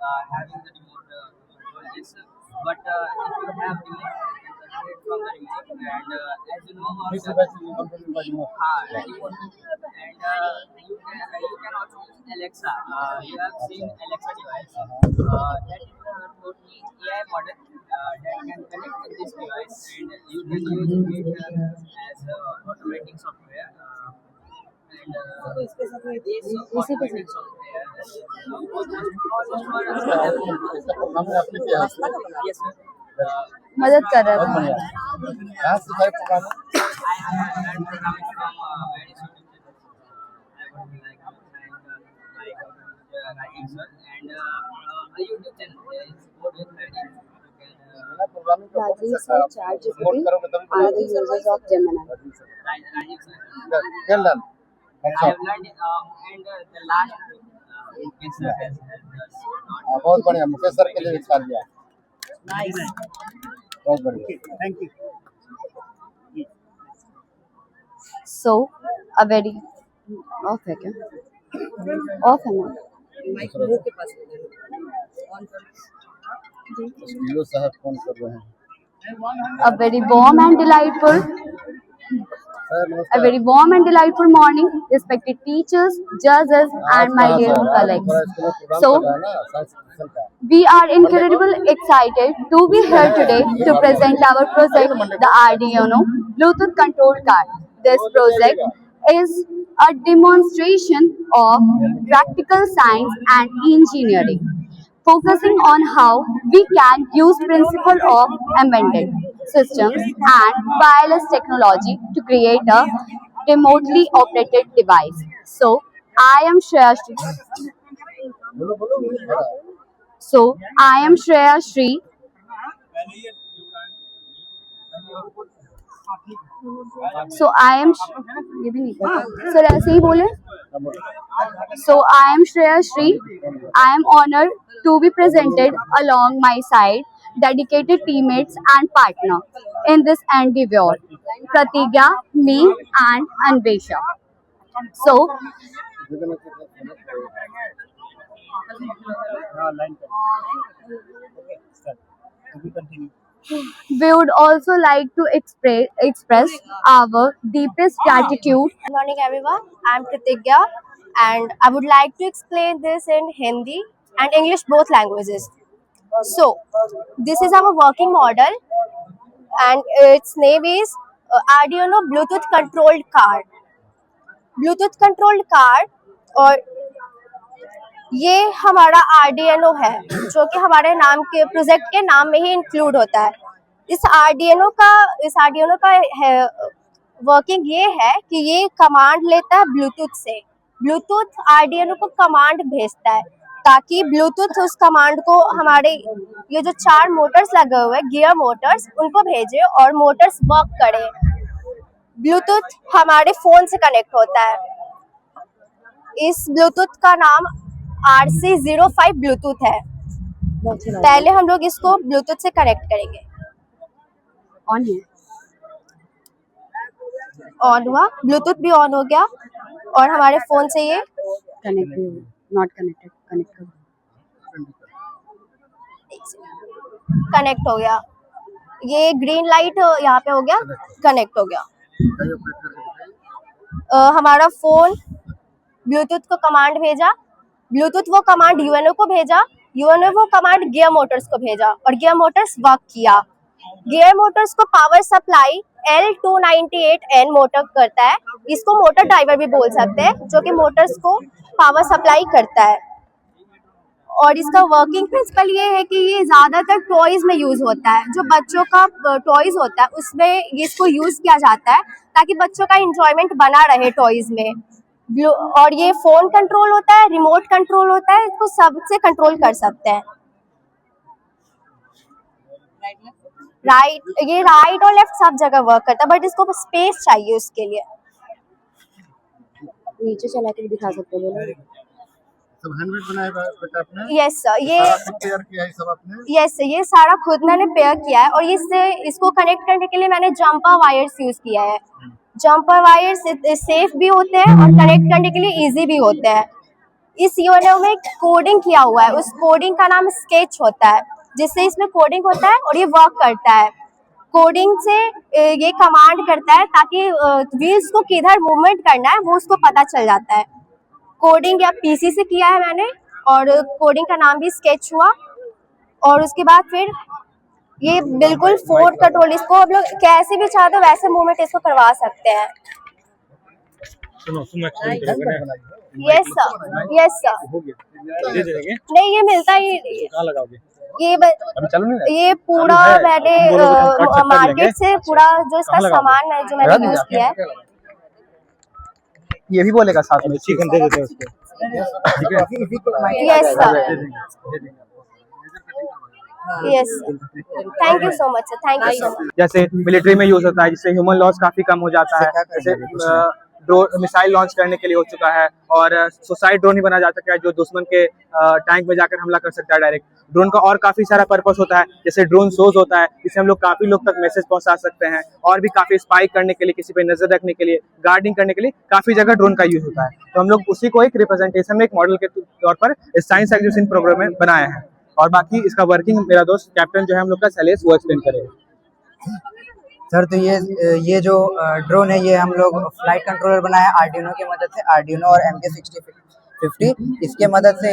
having the remote control, yes. But if you have remote, you can control it from the remote. And as you know about remote, and you can also use Alexa. You have seen Alexa device. That is a totally AI model that can connect with this device, and you can use it as automatic software. And this automatic software yes sir. मदद कर रहा बहुत था। बढ़िया। कहाँ सीखा है programming? I have learned programming from various YouTube channels. I would like to thank Rajiv sir and a YouTube channel is Code with Rajiv. You can बिना प्रोग्रामिंग का हो नहीं Rajiv सकता। sir, Code ChatGPT करोगे तभी are the users of Gemini. Rajiv sir. Well done. I अच्छा। have learned and the last Mukesh sir has helped us a lot. बहुत बढ़िया। मुकेश सर के लिए भी छाल दिया। Nice. बहुत बढ़िया। Thank you. So a very off है क्या? Off है ना? वीडियो साहब फोन कर रहे हैं। A very warm and delightful. Sir A नमस्कार। very warm and delightful morning, respected teachers, judges, and my dear colleagues. So, we are incredibly excited to be here today to present our project, the Arduino Bluetooth controlled car. This project is a demonstration of practical science and engineering, focusing on how we can use principle of embedded systems and wireless technology to create a remotely operated device. So, I am Shreya Shri. बोलो बोलो बोलो। So, I am Shreya Shri. So, I am. ये भी नहीं पता। Sir ऐसे ही बोले। So, I am Shreya Shri. I am honored to be presented along my side dedicated teammates and partner in this endeavor, Pratigya, me, and Anvesha. So, we would also like to express our deepest gratitude. Good morning, everyone. I'm Pratigya, and I would like to explain this in Hindi and English, both languages. So, this is our working model, and its name is Arduino Bluetooth controlled card. Bluetooth controlled card, और ये हमारा Arduino है, जो कि हमारे नाम के project के नाम में ही इंक्लूड होता है। इस Arduino का वर्किंग ये है कि ये कमांड लेता है ब्लूटूथ से। ब्लूटूथ Arduino को कमांड भेजता है ताकि ब्लूटूथ उस कमांड को हमारे ये जो 4 मोटर्स लगे हुए हैं, गियर मोटर्स, उनको भेजे और मोटर्स वर्क करे। ब्लूटूथ हमारे फोन से कनेक्ट होता है। इस ब्लूटूथ का नाम RC05 ब्लूटूथ है। पहले हम लोग इसको ब्लूटूथ से कनेक्ट करेंगे। ऑन है। ऑन हुआ, ब्लूटूथ भी ऑन हो गया और हमारे फोन से ये कनेक्ट नॉट कनेक्टेड कनेक्ट करो। कनेक्ट हो गया। ये ग्रीन लाइट यहाँ पे हो गया, कनेक्ट हो गया। हमारा फोन ब्लूटूथ को कमांड भेजा, ब्लूटूथ वो कमांड यूएनओ को भेजा, यूएनओ वो कमांड गियर मोटर्स को भेजा और गियर मोटर्स वर्क किया। गियर मोटर्स को पावर सप्लाई L298N मोटर करता है। इसको मोटर ड्राइवर भी बोल सकते हैं, जो कि मोटर्स को पावर सप्लाई करता है। और इसका वर्किंग प्रिंसिपल ये है कि ये ज़्यादातर टॉयज में यूज़ होता है। जो बच्चों का टॉयज होता है उसमें इसको यूज़ किया जाता है ताकि बच्चों का इंजॉयमेंट बना रहे टॉयज में। और ये फ़ोन कंट्रोल होता है, रिमोट कंट्रोल होता है, इसको सबसे कंट्रोल कर सकते हैं। ये राइट और लेफ्ट सब जगह वर्क करता है, बट इसको स्पेस चाहिए उसके लिए। नीचे चला के दिखा सकते हो बोलो। सब हैंडमेड बनाया है बेटा आपने? यस सर, ये पेयर किया है सब आपने? यस सर, ये सारा खुद मैंने पेयर किया है और इसको कनेक्ट करने के लिए मैंने जंपर वायर्स यूज किया है। जंपर वायर्स सेफ भी होते हैं और कनेक्ट करने के लिए इजी भी होते हैं। इस यूएनओ में कोडिंग किया हुआ है, उस कोडिंग का नाम स्केच होता है, जिससे इसमें कोडिंग होता है और ये वर्क करता है। कोडिंग से ये कमांड करता है ताकि व्हील्स को किधर मूवमेंट करना है वो उसको पता चल जाता है। कोडिंग या पीसी से किया है मैंने, और कोडिंग का नाम भी स्केच हुआ। और उसके बाद फिर ये बिल्कुल फोर्थ कंट्रोल, इसको हम लोग कैसे भी चाहते हो वैसे मूवमेंट इसको करवा सकते हैं। Yes sir, yes sir. नहीं, ये मिलता ही ये पूरा मैंने मार्केट से पूरा जो इसका सामान है जो मैंने यूज किया है। ये भी बोलेगा साथ में, चिकन दे देते हैं उसको। Yes sir, yes, thank you so much sir, thank you so much. जैसे मिलिट्री में यूज होता है, जिससे ह्यूमन लॉस काफी कम हो जाता है। जैसे मिसाइल लॉन्च करने के लिए हो चुका है, और सुसाइड ड्रोन ही बना जा सकता है जो दुश्मन के टैंक में जाकर हमला कर सकता है डायरेक्ट। ड्रोन का और काफी सारा पर्पस होता है, जैसे ड्रोन शोज होता है, जिससे हम लोग काफी लोग तक मैसेज पहुंचा सकते हैं, और भी काफी स्पाई करने के लिए, किसी पे नजर रखने के लिए, गार्डिंग करने के लिए काफी जगह ड्रोन का यूज होता है। तो हम लोग उसी को एक रिप्रेजेंटेशन में, एक मॉडल के तौर पर साइंस एग्जीबिशन प्रोग्राम में बनाया है। और बाकी इसका वर्किंग मेरा दोस्त कैप्टन जो है हम लोग का शैलेश, वो एक्सप्लेन करेगा। सर, तो ये जो ड्रोन है, ये हम लोग फ्लाइट कंट्रोलर बनाया है आर्डिनो की मदद से, आर्डिनो और MK6050। इसके मदद से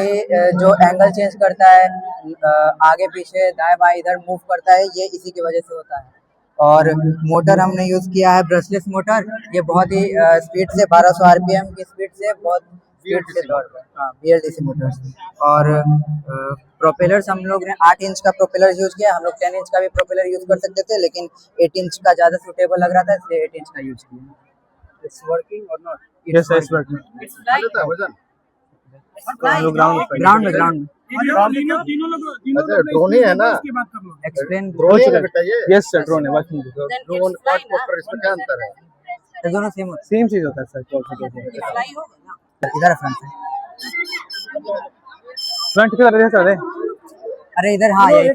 जो एंगल चेंज करता है, आगे पीछे दाएं बाएं इधर मूव करता है, ये इसी की वजह से होता है। और मोटर हमने यूज़ किया है ब्रशलेस मोटर। ये बहुत ही स्पीड से 1200 RPM की स्पीड से बहुत स्पीड से दौड़ता है। हाँ, BLDC मोटर्स। और प्रोपेलर्स हम लोग ने 8 इंच का प्रोपेलर यूज किया। हम लोग 10 इंच का भी प्रोपेलर यूज कर सकते थे, लेकिन 8 इंच का ज़्यादा सूटेबल लग रहा था, इसलिए 8 इंच का यूज किया। इट्स वर्किंग और नॉट? Yes, it's working. कितना वजन? ग्राउंड में अच्छा, ड्रोन ही है ना? एक्सप्लेन। ड्रोन है बेटा ये? यस सर, ड्रोन है, वर्किंग। ड्रोन क्वाडकॉप्टर, इसमें क्या अंतर है? ये दोनों सेम चीज होता है सर। इधर फ्रंट से, फ्रंट की तरफ चल रहे। अरे इधर, हाँ ये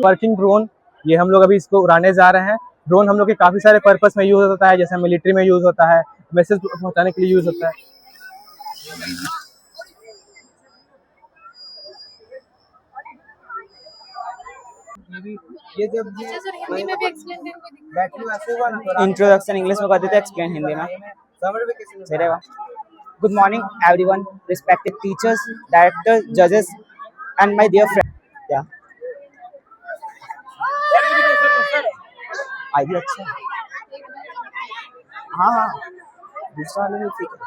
वर्किंग ड्रोन, ये हम लोग अभी इसको उड़ाने जा रहे हैं। ड्रोन हम लोग के काफी सारे पर्पस में यूज होता है, जैसे मिलिट्री में यूज होता है, मैसेज पहुंचाने के लिए यूज होता है। ये जब इंट्रोडक्शन इंग्लिश में कर देते, एक्सप्लेन हिंदी में। Good morning everyone, respected teachers, directors, जजेस एंड माय डियर फ्रेंड। क्या आई भी अच्छा? हाँ, दूसरा वाले भी ठीक है।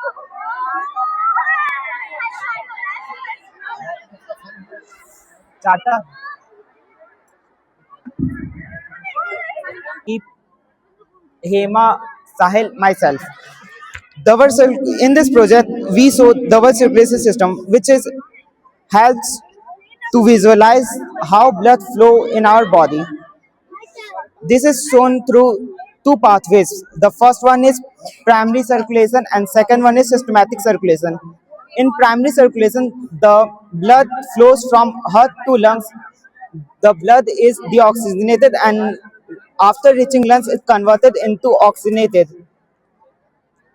Charter Hema, Sahil, myself. In this project, we saw the blood circulation system, which helps to visualize how blood flow in our body. This is shown through two pathways. The first one is primary circulation, and second one is systematic circulation. In primary circulation, the blood flows from heart to lungs. The blood is deoxygenated, and after reaching lungs, it's converted into oxygenated.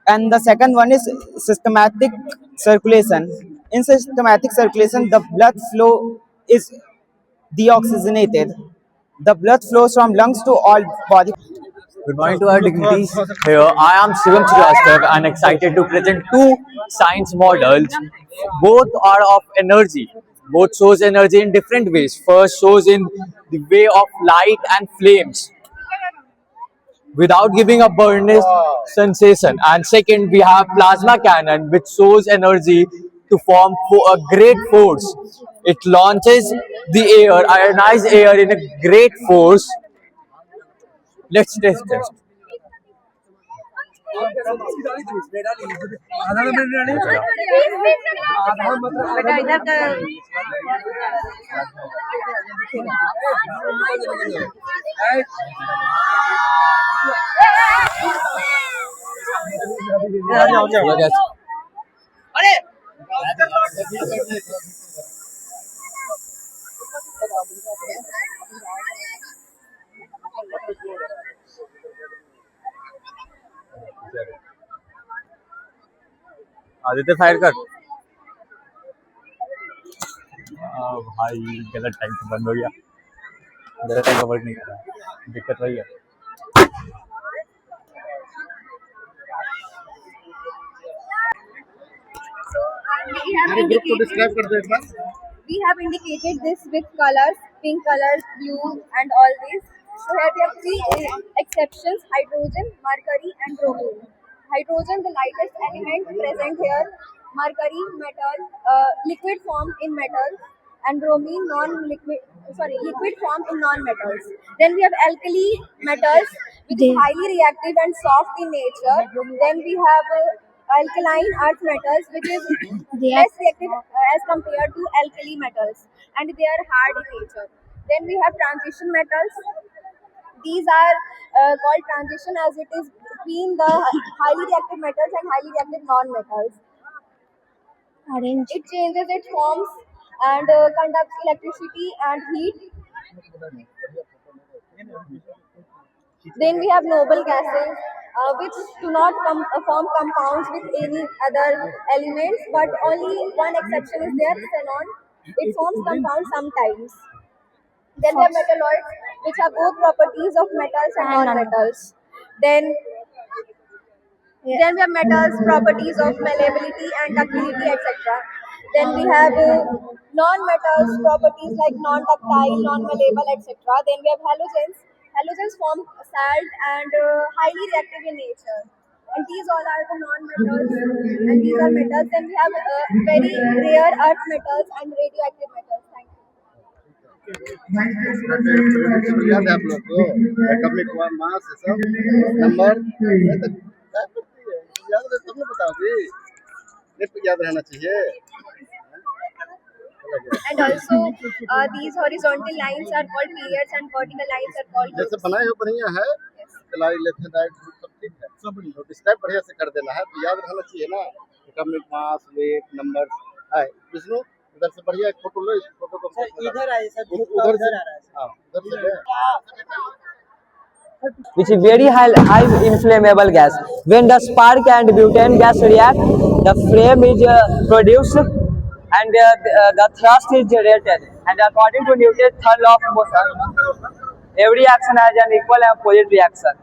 And the second one is systematic circulation. In systematic circulation, the blood flow is deoxygenated. The blood flows from lungs to all body. Good morning to our dignitaries. Here I am Shivam Srivastav and excited to present two science models. Both are of energy. Both shows energy in different ways. First shows in the way of light and flames without giving a burning sensation. And second, we have plasma cannon, which shows energy to form a great force. It launches the air, ionized air, in a great force. Let's test this. Aditya fire कर। भाई गलत time पे बंद हो गया, गलत time का work नहीं कर रहा, दिक्कत वही है। हमारे ग्रुप को डिस्क्राइब कर दो एक बार। We have indicated this with colors, pink colors, blue and all these. So here we have three exceptions: hydrogen, mercury and bromine. Hydrogen, the lightest element present here. Mercury, metal, liquid form in metals, and bromine, liquid form in non-metals. Then we have alkali metals, which is highly reactive and soft in nature. Then we have alkaline earth metals, which is less reactive as compared to alkali metals, and they are hard in nature. Then we have transition metals. These are called transition as it is between the highly reactive metals and highly reactive non-metals. It changes its forms and conducts electricity and heat. Then we have noble gases, which do not form compounds with any other elements, but only one exception is there, xenon. It forms compounds sometimes. Then we have metalloids, which have both properties of metals and non-metals. Then we have metals, properties of malleability and ductility, etc. Then we have non-metals, properties like non-ductile, non-malleable, etc. Then we have halogens. Halogens form salt and highly reactive in nature. And these all are the non-metals, and these are metals. Then we have very rare earth metals and radioactive metals. Thank you. याद है आप लोग को atomic mass सब number याद है, तब ना बताओगी, नेट पे याद रहना चाहिए। And also these horizontal lines are called periods and vertical lines are called जैसे groups. बनाए हो बढ़िया है, कलाई लेथेडाइट सब ठीक है, सब डिस्क्राइब बढ़िया से कर देना है, तो याद रहना चाहिए ना। एटॉमिक मास, वेट, नंबर है। विष्णु इधर से बढ़िया एक फोटो लो, इस फोटो को इधर आए सर, उधर से, हाँ उधर से ले। which is very high inflammable gas. When the spark and butane gas react, the flame is produced and the thrust is generated. And according to Newton's third law of motion, every action has an equal and opposite reaction.